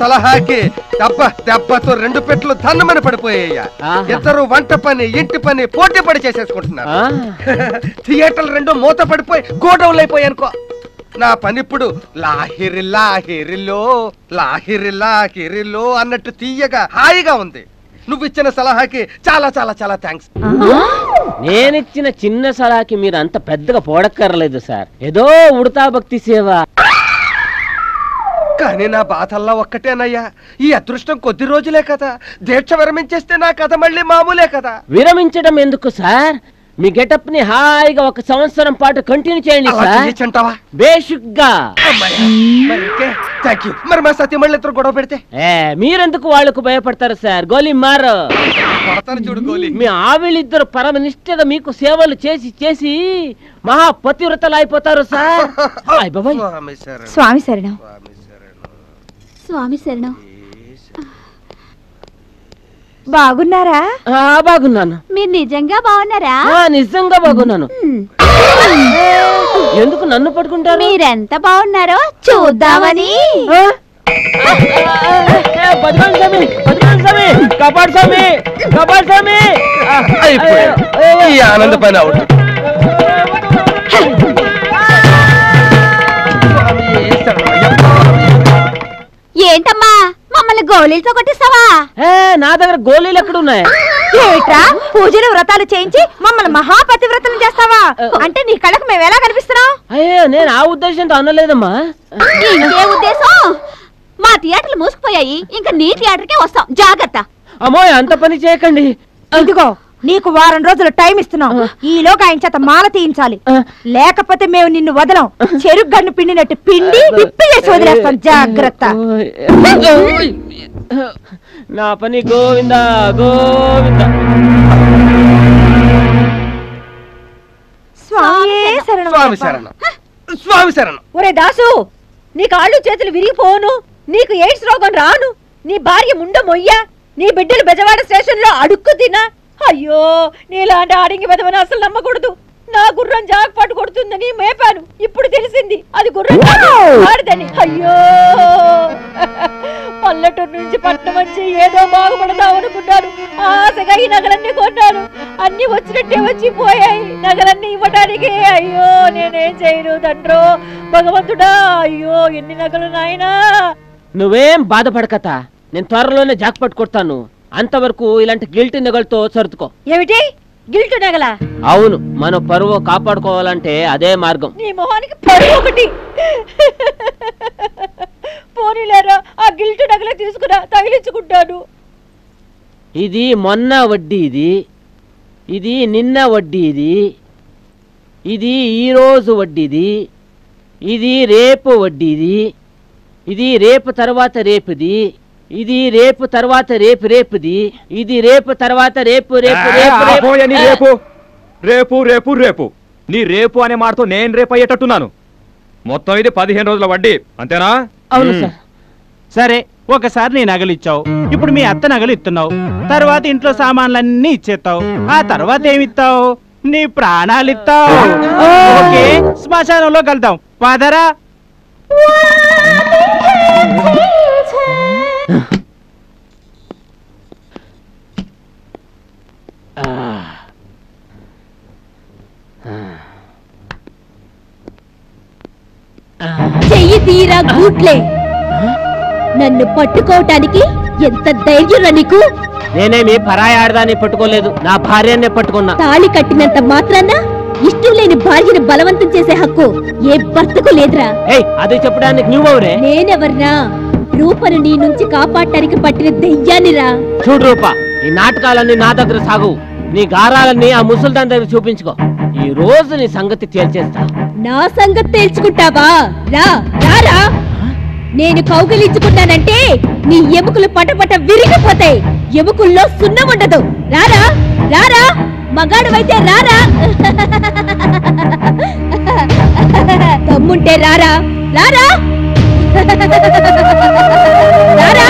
సలహాకి దెబ్బతో 2 పెట్లు ధన్నమని పడిపోయాయ్యా. ఇద్దరు వంట పని ఇంటి పని పోటీ పడి చేసేసుకుంటున్నారు. థియేటర్లు 2 మూత పడిపోయి గోడౌన్లు అయిపోయాయి అనుకో. నా పని ఇప్పుడు లాహిరిల్లా హిరిలో లాహిరిల్లా హిరిలో అన్నట్టు తీయగా హాయిగా ఉంది. నువ్వు ఇచ్చిన సలహాకి చాలా చాలా చాలా థ్యాంక్స్. నేనిచ్చిన చిన్న సలహాకి మీరు అంత పెద్దగా పోడక్కర్లేదు సార్. ఏదో ఉడతా భక్తి సేవ. కానీ నా బాధల్లా ఒక్కటేనయ్యా, ఈ అదృష్టం కొద్ది రోజులే కదా. దీక్ష విరమించేస్తే నా కథ మళ్ళీ మామూలే కదా. విరమించడం ఎందుకు సార్? మీ గెటప్ ని హాయిగా 1 సంవత్సరం పాటు కంటిన్యూ చేయండి సార్. బేసిక్గా. మరి మా సత్య మళ్ళీ ఇద్దరు గొడవ పెడితే మీరెందుకు వాళ్ళకు భయపడతారు సార్? గోలీ మారు. చూడు గోలీ. మీ ఆవిళ్ళిద్దరు పరమనిష్టగా మీకు సేవలు చేసి చేసి మహాపతివ్రతలు అయిపోతారు సార్. స్వామి శరణం. స్వామి శరణం. బాగున్నారా? బాగున్నాను. మీరు నిజంగా బాగున్నారా? నిజంగా బాగున్నాను. ఎందుకు నన్ను పట్టుకుంటారు? మీరెంత బాగున్నారో చూద్దామని. ఆనంద పని అవుట్. ఏంటమ్మా మమ్మల్ని గోళీలతో కొట్టిస్తావా? నా దగ్గర గోళీలు ఎక్కడున్నాయి? ఏట్రా పూజలు వ్రతాలు చేయించి మమ్మల్ని మహాపతివ్రతలు చేస్తావా? అంటే నీ కళ్ళకు మేము ఎలా కనిపిస్తున్నావు? అయ్యో నేను ఆ ఉద్దేశంతో అనలేదమ్మా. ఇంకే ఉద్దేశం? మా థియేటర్లు మూసుకుపోయాయి, ఇంకా నీ థియేటర్కే వస్తాం, జాగ్రత్త. అమ్మో అంత పని చేయకండి. ఇదిగో నీకు వారం రోజులు టైం ఇస్తున్నాం. ఈలోగా ఆయన చేత మాల తీయించాలి, లేకపోతే మేము నిన్ను వదలం. చెరుకు గన్ను పిండినట్టు పిండి విప్పి చేసి వదిలేస్తాం, జాగ్రత్త. నా పని గోవిందా గోవిందా. స్వామి శరణం. స్వామి శరణం. స్వామి శరణం. ఒరే దాసు, నీ కాళ్ళు చేతులు విరిగిపోను, నీకు ఎయిడ్స్ రోగం రాను, నీ భార్య ముండ మొయ్య, నీ బిడ్డలు బెజవాడ స్టేషన్ లో అడుక్కు తినా. అయ్యో నీలాంటి ఆడింగి వెదవని అసలు నమ్మకూడదు. నా గుర్రం జాగ్పాటు కొడుతుందని మేపాను, ఇప్పుడు తెలిసింది అది గుర్రం ఆడదని. అయ్యో పల్లెటూరు నుంచి పట్నం వచ్చి ఏదో బాగుపడదాం అనుకున్నాను. ఆశగా ఈ నగలన్నీ కొన్నాను, అన్ని వచ్చినట్టే వచ్చి పోయాయి నగలన్నీ ఇవ్వడానికి. అయ్యో నేనేం చేయను తండ్రో భగవంతుడా. అయ్యో ఎన్ని నగలు నాయనా. నువ్వేం బాధపడకత, నేను త్వరలోనే జాక్పాట్ కొడతాను. అంతవరకు ఇలాంటి గిల్ట్ నగలతో సర్దుకో. ఏమిటి గిల్ట్ నగల? అవును, మన పరువు కాపాడుకోవాలంటే అదే మార్గం. నీ మొహానికి పరువు ఒకటి. పోనీలేరా ఆ గిల్ట్ నగల తీసుకురా, తగిలించుకుంటాను. ఇది మొన్న వడ్డీ, ఇది నిన్న వడ్డీ, ఇది ఈరోజు వడ్డీది, ఇది రేపు వడ్డీది, ఇది రేపు తర్వాత రేపుది, ఇది రేపు తర్వాత రేపు రేపుది, ఇది రేపు తర్వాత రేపు రేపు రేపు రేపు రేపు రేపు రేపు. నీ రేపు అనే మాటతో నేను రేపు అయ్యేటట్టున్నాను. మొత్తం ఇది 15 రోజుల వడ్డీ, అంతేనా? అవును సార్. సరే, ఒకసారి నీ నగలు ఇచ్చావు, ఇప్పుడు మీ అత్త నగలు ఇస్తున్నావు, తర్వాత ఇంట్లో సామాన్లన్నీ ఇచ్చేస్తావు, ఆ తర్వాత ఏమిస్తావు? నీ ప్రాణాలు ఇస్తావు. ఓకే, శ్మశానంలో కలుద్దాం, పదరా. చెయ్యి తీరా గూట్లే, నన్ను పట్టుకోవటానికి ఎంత ధైర్యం నీకు? నేనేమి పరాయి ఆడదాన్ని పట్టుకోలేదు, నా భార్యనే పట్టుకున్నా. తాళి కట్టినంత మాత్రాన ఇష్టం లేని భార్యను బలవంతం చేసే హక్కు ఏ భర్తకు లేదురా. అది చెప్పడానికి నువ్వెవరే? నేనెవర్నా? రూపను నీ నుంచి కాపాడటానికి పట్టిన దెయ్యానిరా. చూడు రూప, ఈ నాటకాలన్నీ నా దగ్గర సాగు. నీ గారాలన్నీ ఆ ముసల్దాన్ దగ్గర చూపించుకో. ఈ రోజు నీ సంగతి తేల్చేస్తా. నా సంగతి తేల్చుకుంటావా? రా రారా, నేను కౌగిలించుకున్నానంటే నీ ఎముకలు పటపట విరిగిపోతాయి, ఎముకల్లో సున్నం ఉండదు. రారా రారా, మగాడువైతే రారా. తమ్ముంటే రారా రారా రారా.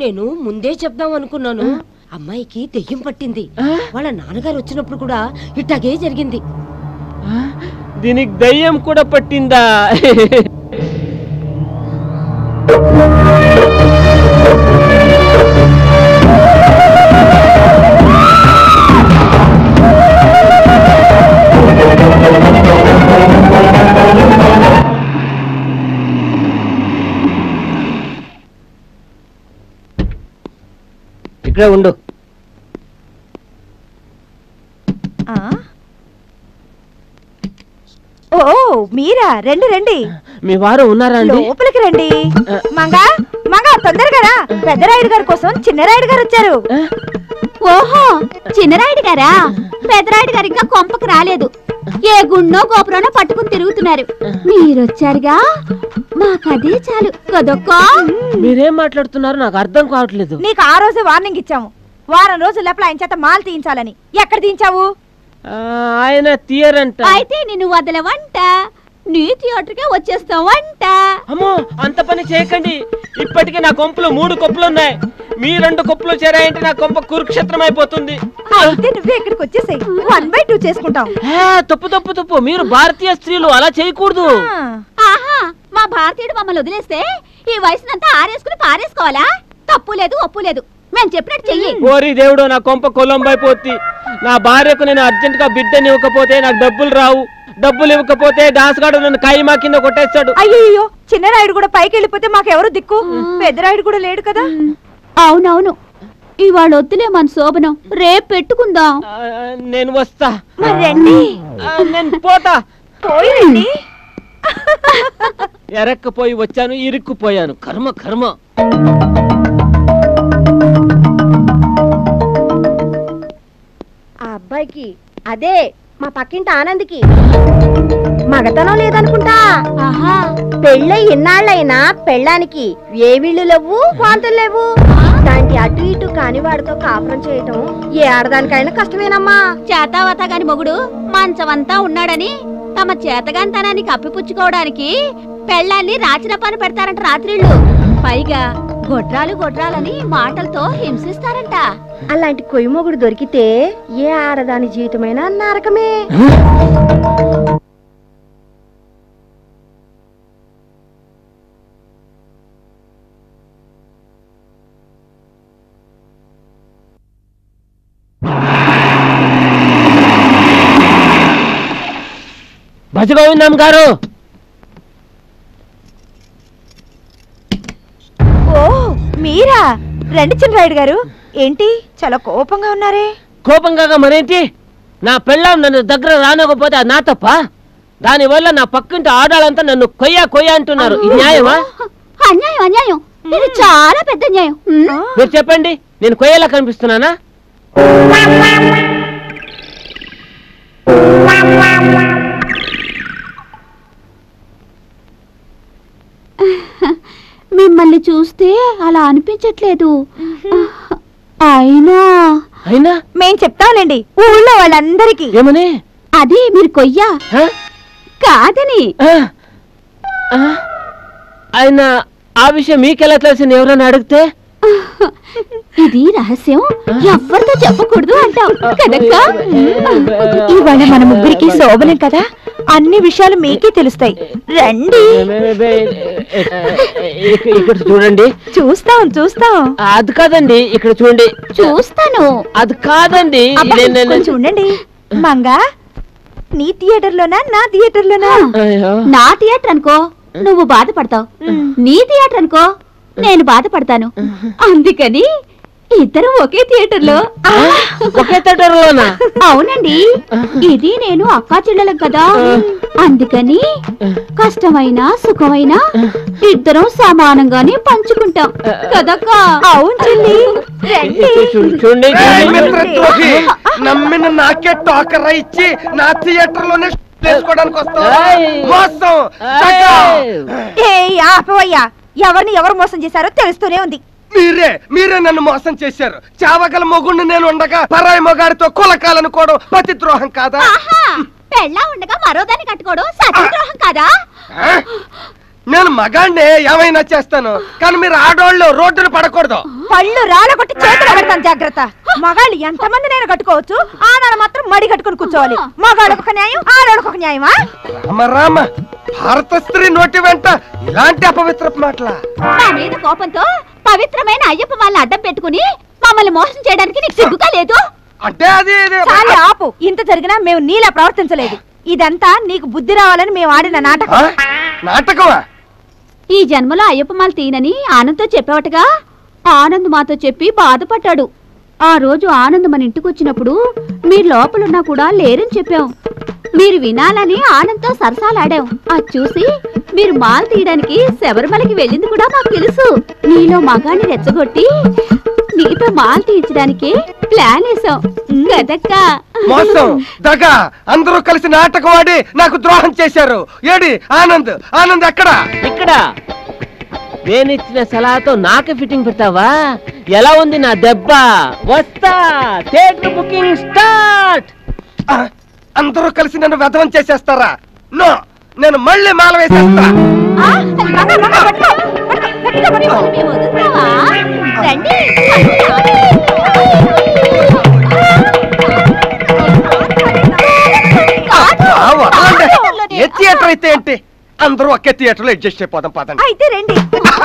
నేను ముందే చెప్దాం అనుకున్నాను, అమ్మాయికి దెయ్యం పట్టింది. వాళ్ళ నాన్నగారు వచ్చినప్పుడు కూడా ఇట్టాగే జరిగింది. దీనికి దయ్యం కూడా పట్టిందా? ఇక్కడే ఉండు. ఓ మీరా? రండి రండి. మీ వారు ఉన్నారా అండి? లోపలికి రండి. మంగా మంగా తొందరగా రా. పెద్దరాయుడు గారి కోసం చిన్నరాయుడు గారు వచ్చారు. ఓహో, చిన్నరాయుడు గారా? పెద్దరాయుడు గారు ఇంకా కొంపకు రాలేదు. ఏ గుండో గోపురానో పట్టుకుని తిరుగుతున్నారు. మీరొచ్చారుగా, మాకదే చాలు కదొక్కా. మీరేం మాట్లాడుతున్నారు నాకు అర్థం కావట్లేదు. నీకు ఆ రోజే వార్నింగ్ ఇచ్చాము. వారం రోజుల లోపల ఆయన చేత మాల్ తీయించాలని. ఎక్కడ తీయించావు? ఆయన తీయరంట. అయితే నిన్ను వదలవంట. నీ థియేటర్కే వచ్చేస్తావంట. అమ్మో, అంత పని చేయకండి. ఇప్పటికే నా కొంపలు 3 కొప్పులు ఉన్నాయి. మీ 2 కొప్పులు చేరాయంటే నా కొంప కురుక్షేత్రం అయిపోతుంది. అయితే నువ్వే ఇక్కడికి వచ్చేసాయి. 1/2 చేసుకుంటాం. తప్పు తప్పు తప్పు. మీరు భారతీయ స్త్రీలు అలా చేయకూడదు. ఆహా, మా భారతీయుడు మమ్మల్ని వదిలేస్తే ఈ వయసునంతా ఆరేసుకుని పారేసుకోవాలా? తప్పు లేదు, ఒప్పు లేదు. మేము చెప్పినట్టు చెయ్యి. ఓరి దేవుడు, నా కొంప కొలంబైపోద్ది. నా భార్యకు నేను అర్జెంట్ గా బిడ్డని ఇవ్వకపోతే నాకు డబ్బులు రావు. డబ్బులు ఇవ్వకపోతే దాసగాడు నన్ను కాయిమా కింద కొట్టేస్తాడు. అయ్యో, చిన్నరాయుడు కూడా పైకి వెళ్ళిపోతే మాకెవరు దిక్కు? పెద్దరాయుడు కూడా లేడు కదా. అవునవును, ఇవాళ వద్దులే మన శోభనం, రేపు పెట్టుకుందాం. నేను వస్తా. మరి రండి. నేను పోతా. పోయండి. ఎరక్కపోయి వచ్చాను, ఇరుక్కుపోయాను. కర్మ కర్మ. ఆ అబ్బాయికి, అదే మా పక్కింటి ఆనంద్కి మగతనం లేదనుకుంటా. ఆహా, పెళ్ళై ఇన్నాళ్ళైనా పెళ్ళానికి ఏ వీళ్ళు లేవు, వాంతులు లేవు. దాంటి అటు ఇటు కాని వాడితో కాపురం చేయటం ఏ ఆడదానికైనా కష్టమేనమ్మా. చేతావత గాని మొగుడు మంచమంతా ఉన్నాడని తమ చేతగాంతనాన్ని కప్పిపుచ్చుకోవడానికి పెళ్ళాన్ని రాచిన పని పెడతారంట రాత్రిళ్ళు. పైగా గొడ్రాలు గొడ్రాలని మాటలతో హింసిస్తారంట. అలాంటి కొయ్యి మొగుడు దొరికితే ఏ ఆడదాని జీవితమైనా నరకమే. భజగోవిందం గారు. ఓ మీరా? రండి చిన్నరాయుడు గారు. ఏంటి చాలా కోపంగా ఉన్నారే? కోపంగా మరేంటి? నా పెళ్ళాం నన్ను దగ్గర రానకపోతే అది నా తప్ప? దానివల్ల నా పక్కింటి ఆడాలంతా నన్ను కొయ్య కొయ్య అంటున్నారు. ఇది న్యాయమా? అన్యాయం, అన్యాయం. ఇది చాలా పెద్ద న్యాయం. మీరు చెప్పండి, నేను కొయ్యలా కనిపిస్తున్నానా? మిమ్మల్ని చూస్తే అలా అనిపించట్లేదు. అయినా అయినా మేం చెప్తాంలేండి ఊళ్ళో వాళ్ళందరికీ. ఏమని? అది మీరు కొయ్యా కాదని. అయినా ఆ విషయం మీకెలా తెలిసింది? ఎవరైనా అడిగితే? ఇది రహస్యం, ఎవరితో చెప్పకూడదు అంటావు కదక్కా. ఇవాళ మన ముగ్గురికి శోభనం కదా, అన్ని విషయాలు మీకే తెలుస్తాయి. రండి. ఇక్కడ చూడండి. చూస్తాం చూస్తాం. అది కాదండి, ఇక్కడ చూడండి. చూస్తాను. అది కాదండి, చూడండి. మంగా, నీ థియేటర్లోనా నా థియేటర్లోనా? నా థియేటర్ అనుకో నువ్వు బాధపడతావు, నీ థియేటర్ అనుకో నేను బాధపడతాను. అందుకని ఇద్దరు ఒకే థియేటర్ లో. ఒకే థియేటర్ లోనా? అవునండి, ఇది నేను అక్కా చెల్లెలం కదా, అందుకని కష్టమైనా సుఖమైనా ఇద్దరం సమానంగానే పంచుకుంటాం కదక్కా. అవును చెల్లి. చూడండి. నమ్మిన నాకే టోకరా ఇచ్చి నా థియేటర్ లోనే చేసుకోవడానికి వస్తావు. ఆపవయ్యా, ఎవరిని ఎవరు మోసం చేశారో తెలుస్తూనే ఉంది. మీరే నన్ను మోసం చేశారు. చావగల మొగుణ్ణి నేను ఉండగా పరాయి మొగాడితో కులకాలనుకోవడం పతిద్రోహం కాదా? పెళ్ళా ఉండగా మరోదాన్ని కట్టుకోవడం సత్యద్రోహం కాదా? నేను మగాడిని ఏమైనా చేస్తాను, కానీ మీరు ఆడోళ్ళు రోడ్డును పడకూడదు. పళ్ళు రాళ్ళగొట్టి చేతులు పెడతాను, జాగ్రత్త. మగాళ్ళు ఎంతమంది నేను కట్టుకోవచ్చు, ఆనాడు మాత్రం మడి కట్టుకుని కూర్చోవాలి. మగాళ్ళకు ఒక న్యాయం, ఆడోళ్ళకు ఒక న్యాయమా? రామ రామ, భారత స్త్రీ నోటి వెంట ఇలాంటి అపవిత్రపు మాటలా? నా మీద కోపంతో పవిత్రమైన అయ్యప్ప వాళ్ళని అడ్డం పెట్టుకుని మమ్మల్ని మోసం చేయడానికి నీకు సిగ్గుగా లేదు? అంటే అది చాలే ఆపు. ఇంత జరిగినా మేము నీలా ప్రవర్తించలేదు. ఇదంతా నీకు బుద్ధి రావాలని మేము ఆడిన నాటకం. నాటకమా? ఈ జన్మలో అయ్యప్ప మాల తీనని ఆనంద్తో చెప్పావటగా. ఆనంద్ మాతో చెప్పి బాధపడ్డాడు. ఆ రోజు ఆనంద్ మన ఇంటికి వచ్చినప్పుడు మీరు లోపలున్నా కూడా లేరని చెప్పాం. మీరు వినాలని ఆనంద్తో సరసాలాడాం. అది చూసి మీరు మాల తీయడానికి శబరిమలకి వెళ్ళింది కూడా మాకు తెలుసు. నీలో మగాన్ని రెచ్చగొట్టి నీతో మాల తీయించడానికి ప్లాన్ వేసాం కదక్క. మోసం, దగ, అందరూ కలిసి నాటకం ఆడి నాకు ద్రోహం చేశారు. ఏడి ఆనంద్? ఆనంద్ ఎక్కడా? ఇక్కడ నేనిచ్చిన సలహాతో నాకే ఫిట్టింగ్ పెడతావా? ఎలా ఉంది నా దెబ్బ? వస్తా, థియేటర్ బుకింగ్ స్టార్ట్. అందరూ కలిసి నన్ను వ్యధవం చేసేస్తారా? నో, నేను మళ్ళీ మాల వేసేస్తా. మేము వదులుతావా? రండి. ఏ థియేటర్ అయితే ఏంటి, అందరూ ఒకే థియేటర్ లో అడ్జస్ట్ అయిపోదాం పదండి. అయితే రండి.